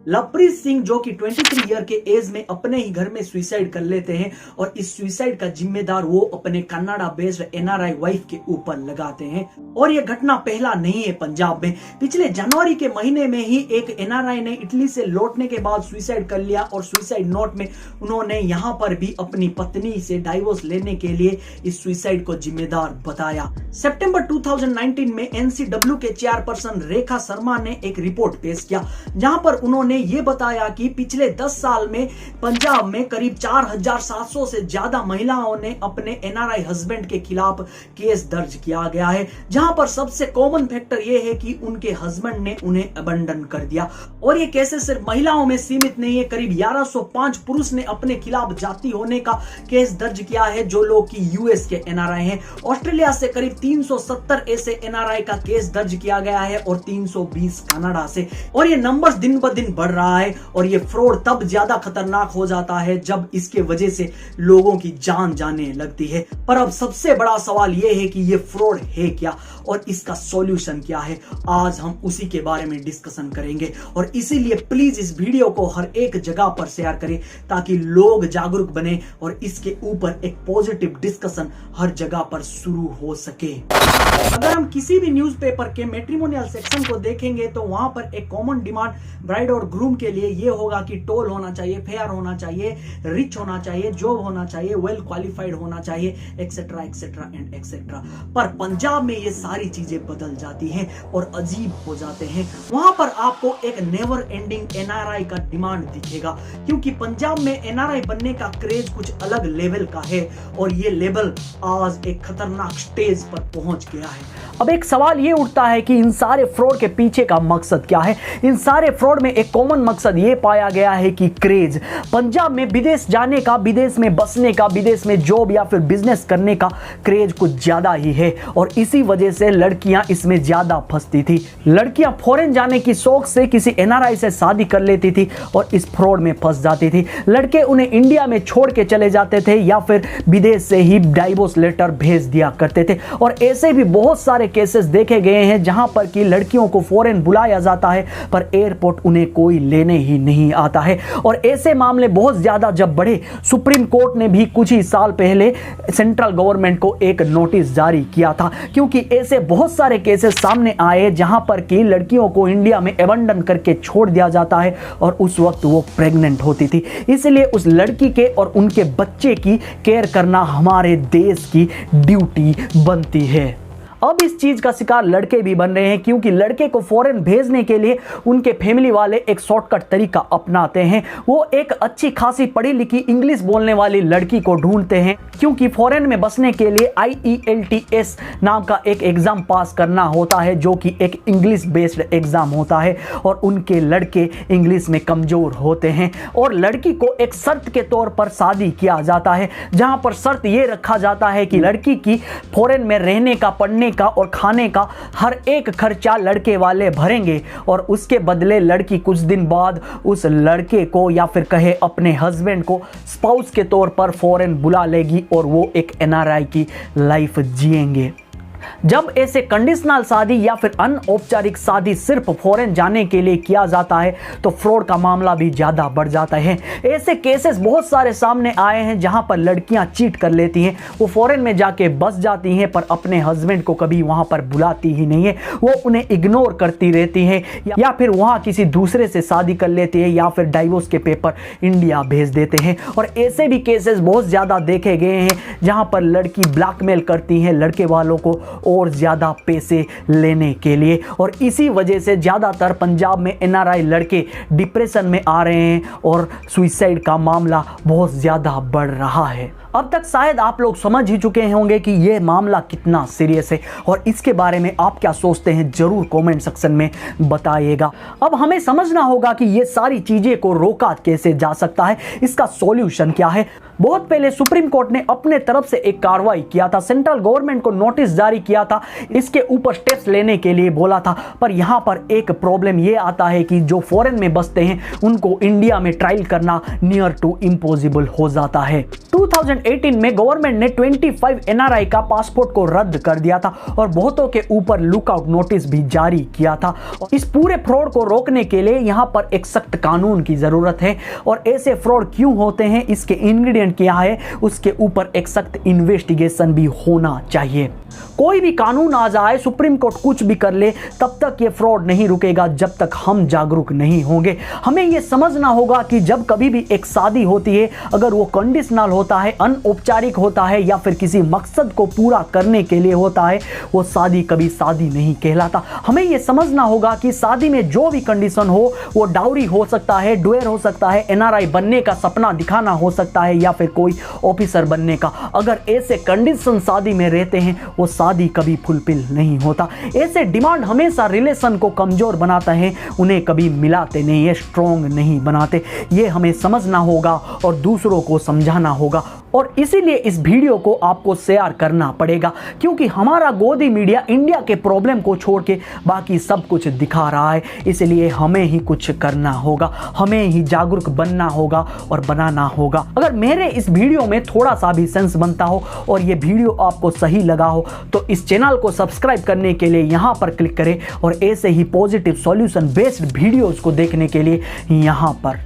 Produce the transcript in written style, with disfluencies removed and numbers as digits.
लवप्रीत सिंह जो कि 23 ईयर के एज में अपने ही घर में सुसाइड कर लेते हैं और इस सुसाइड का जिम्मेदार वो अपने कनाडा बेस्ड एनआरआई वाइफ के ऊपर लगाते हैं। और ये घटना पहला नहीं है पंजाब में। पिछले जनवरी के महीने में ही एक एनआरआई ने इटली से लौटने के बाद सुसाइड कर लिया और सुसाइड नोट में उन्होंने यहां पर भी अपनी पत्नी से डाइवोर्स लेने के लिए इस सुसाइड को जिम्मेदार बताया। सितंबर 2019 में एनसीडब्ल्यू के चेयरपर्सन रेखा शर्मा ने एक रिपोर्ट पेश किया जहां पर उन्होंने ये बताया कि पिछले 10 साल में पंजाब में करीब 4700 से ज्यादा महिलाओं ने अपने एनआरआई हस्बैंड के खिलाफ केस दर्ज किया गया है, जहां पर सबसे कॉमन फैक्टर यह है कि उनके हस्बैंड ने उन्हें अबंडन कर दिया। और ये केसेस सिर्फ महिलाओं में सीमित नहीं है, करीब 1105 पुरुष ने अपने खिलाफ जाति होने का केस दर्ज किया है जो लोग की यूएस के एनआरआई हैं। ऑस्ट्रेलिया से करीब 370 ऐसे एनआरआई का केस दर्ज किया गया है और 320 कनाडा से। और ये नंबर्स दिन ब दिन बढ़ रहा है और ये फ्रॉड तब ज्यादा खतरनाक हो जाता है जब इसके वजह से लोगों की जान जाने लगती है। पर अब सबसे बड़ा सवाल ये है कि ये फ्रॉड है क्या और इसका सॉल्यूशन क्या है। आज हम उसी के बारे में डिस्कशन करेंगे और इसीलिए प्लीज इस वीडियो को हर एक जगह पर शेयर करें ताकि लोग जागरूक बने और इसके ऊपर एक पॉजिटिव डिस्कशन हर जगह पर शुरू हो सके। अगर हम किसी भी न्यूज़पेपर के मैट्रिमोनियल सेक्शन को देखेंगे तो वहां पर एक कॉमन डिमांड ब्राइड और ग्रूम के लिए ये होगा कि टोल होना चाहिए, फेयर होना चाहिए, रिच होना चाहिए, जॉब होना चाहिए, वेल क्वालिफाइड होना चाहिए, एक्सेट्रा एक्सेट्रा एंड एक्सेट्रा। पर पंजाब में ये सारी चीजें बदल जाती हैं और अजीब हो जाते हैं। वहां पर आपको एक नेवर एंडिंग एनआरआई का डिमांड दिखेगा क्योंकि पंजाब में एनआरआई बनने का क्रेज कुछ अलग लेवल का है और ये लेवल आज एक खतरनाक स्टेज पर पहुंच गया है। अब एक सवाल ये उठता है कि इन सारे फ्रॉड के पीछे का मकसद क्या है। इन सारे फ्रॉड में एक कॉमन मकसद ये पाया गया है कि क्रेज। पंजाब में विदेश जाने का, विदेश में बसने का, विदेश में जॉब या फिर बिजनेस करने का क्रेज कुछ ज्यादा ही है और इसी वजह से लड़कियां इसमें ज्यादा फंसती थी। लड़कियां फॉरेन जाने की शौक से किसी एनआरआई से शादी कर लेती थी और इस फ्रॉड में फंस जाती थी। लड़के उन्हें इंडिया में छोड़ के चले जाते थे या फिर विदेश से ही डाइवोर्स लेटर भेज दिया करते थे। और ऐसे भी बहुत सारे केसेस देखे गए हैं जहां पर कि लड़कियों को फॉरेन बुलाया जाता है पर एयरपोर्ट उन्हें कोई लेने ही नहीं आता है। और ऐसे मामले बहुत ज्यादा जब बढ़े, सुप्रीम कोर्ट ने भी कुछ ही साल पहले सेंट्रल गवर्नमेंट को एक नोटिस जारी किया था क्योंकि ऐसे बहुत सारे केसेस सामने आए जहां पर कि लड़कियों को इंडिया में अबंडन करके छोड़ दिया जाता है और उस वक्त वो प्रेग्नेंट होती थी। इसलिए उस लड़की के और उनके बच्चे की केयर करना हमारे देश की ड्यूटी बनती है। अब इस चीज का शिकार लड़के भी बन रहे हैं क्योंकि लड़के को फॉरेन भेजने के लिए उनके फैमिली वाले एक शॉर्टकट तरीका अपनाते हैं। वो एक अच्छी खासी पढ़ी लिखी इंग्लिश बोलने वाली लड़की को ढूंढते हैं क्योंकि फॉरेन में बसने के लिए IELTS नाम का एक एग्जाम पास करना होता है जो कि एक इंग्लिश बेस्ड एग्जाम होता है और उनके लड़के इंग्लिश में कमजोर होते हैं। और लड़की को एक शर्त के तौर पर शादी किया जाता है जहां पर शर्त यह रखा जाता है कि लड़की की फॉरेन में रहने का, पढ़ने का और खाने का हर एक खर्चा लड़के वाले भरेंगे और उसके बदले लड़की कुछ दिन बाद उस लड़के को या फिर कहे अपने हस्बैंड को स्पाउस के तौर पर फॉरेन बुला लेगी और वो एक एनआरआई की लाइफ जिएंगे। जब ऐसे कंडीशनल शादी या फिर अनौपचारिक शादी सिर्फ फॉरेन जाने के लिए किया जाता है तो फ्रॉड का मामला भी ज्यादा बढ़ जाता है। ऐसे केसेस बहुत सारे सामने आए हैं जहां पर लड़कियां चीट कर लेती हैं, वो फॉरेन में जाके बस जाती हैं पर अपने हस्बैंड को कभी वहां पर बुलाती ही नहीं है, वो उन्हें इग्नोर करती रहती हैं या फिर वहां किसी दूसरे से शादी कर लेती है या फिर डाइवोर्स के पेपर इंडिया भेज देते हैं। और ऐसे भी केसेस बहुत ज्यादा देखे गए हैं जहां पर लड़की ब्लैकमेल करती हैं लड़के वालों को और ज्यादा पैसे लेने के लिए और इसी वजह से ज्यादातर पंजाब में एनआरआई लड़के डिप्रेशन में आ रहे हैं और सुसाइड का मामला बहुत ज्यादा बढ़ रहा है। अब तक शायद आप लोग समझ ही चुके होंगे कि यह मामला कितना सीरियस है और इसके बारे में आप क्या सोचते हैं जरूर कमेंट सेक्शन में बताइएगा। अब हमें समझना होगा कि ये सारी चीजें को रोका कैसे जा सकता है, इसका सॉल्यूशन क्या है। बहुत पहले सुप्रीम कोर्ट ने अपने तरफ से एक कार्रवाई किया था, सेंट्रल गवर्नमेंट को नोटिस जारी किया था, इसके ऊपर स्टेप्स लेने के लिए बोला था। पर यहां पर एक प्रॉब्लम यह आता है कि जो फॉरेन में बसते हैं उनको इंडिया में ट्रायल करना नियर टू इम्पॉसिबल हो जाता है। 2018 2018 में गवर्नमेंट ने 25 एनआरआई का पासपोर्ट को रद्द कर दिया था और बहुतों के ऊपर लुकआउट नोटिस भी जारी किया था। इस पूरे फ्रॉड को रोकने के लिए यहां पर एक सख्त कानून की जरूरत है और ऐसे फ्रॉड क्यों होते हैं, इसके इंग्रेडिएंट क्या है, उसके ऊपर एक सख्त इन्वेस्टिगेशन भी होना चाहिए। कोई भी कानून आ जाए, सुप्रीम कोर्ट कुछ भी कर ले, तब तक ये फ्रॉड नहीं रुकेगा जब तक हम जागरूक नहीं होंगे। हमें यह समझना होगा कि जब कभी भी एक शादी होती है, अगर वो कंडीशनल होता है, अनौपचारिक होता है या फिर किसी मकसद को पूरा करने के लिए होता है, वो शादी कभी शादी नहीं कहलाता। हमें यह समझना होगा कि शादी में जो भी कंडीशन हो, वो डाउरी हो सकता है, डुएर हो सकता है, एनआरआई बनने का सपना दिखाना हो सकता है या फिर कोई ऑफिसर बनने का। अगर ऐसे कंडीशन शादी में रहते हैं, वो शादी कभी फुलफिल नहीं होता। ऐसे डिमांड हमेशा रिलेशन को कमजोर बनाता है, उन्हें कभी मिलाते नहीं है, स्ट्रॉन्ग नहीं बनाते। ये हमें समझना होगा और दूसरों को समझाना होगा और इसीलिए इस वीडियो को आपको शेयर करना पड़ेगा, क्योंकि हमारा गोदी मीडिया इंडिया के प्रॉब्लम को छोड़ के बाकी सब कुछ दिखा रहा है। इसलिए हमें ही कुछ करना होगा, हमें ही जागरूक बनना होगा और बनाना होगा। अगर मेरे इस वीडियो में थोड़ा सा भी सेंस बनता हो और ये वीडियो आपको सही लगा हो तो इस चैनल को सब्सक्राइब करने के लिए यहाँ पर क्लिक करें और ऐसे ही पॉजिटिव सॉल्यूशन बेस्ड वीडियोस को देखने के लिए यहाँ पर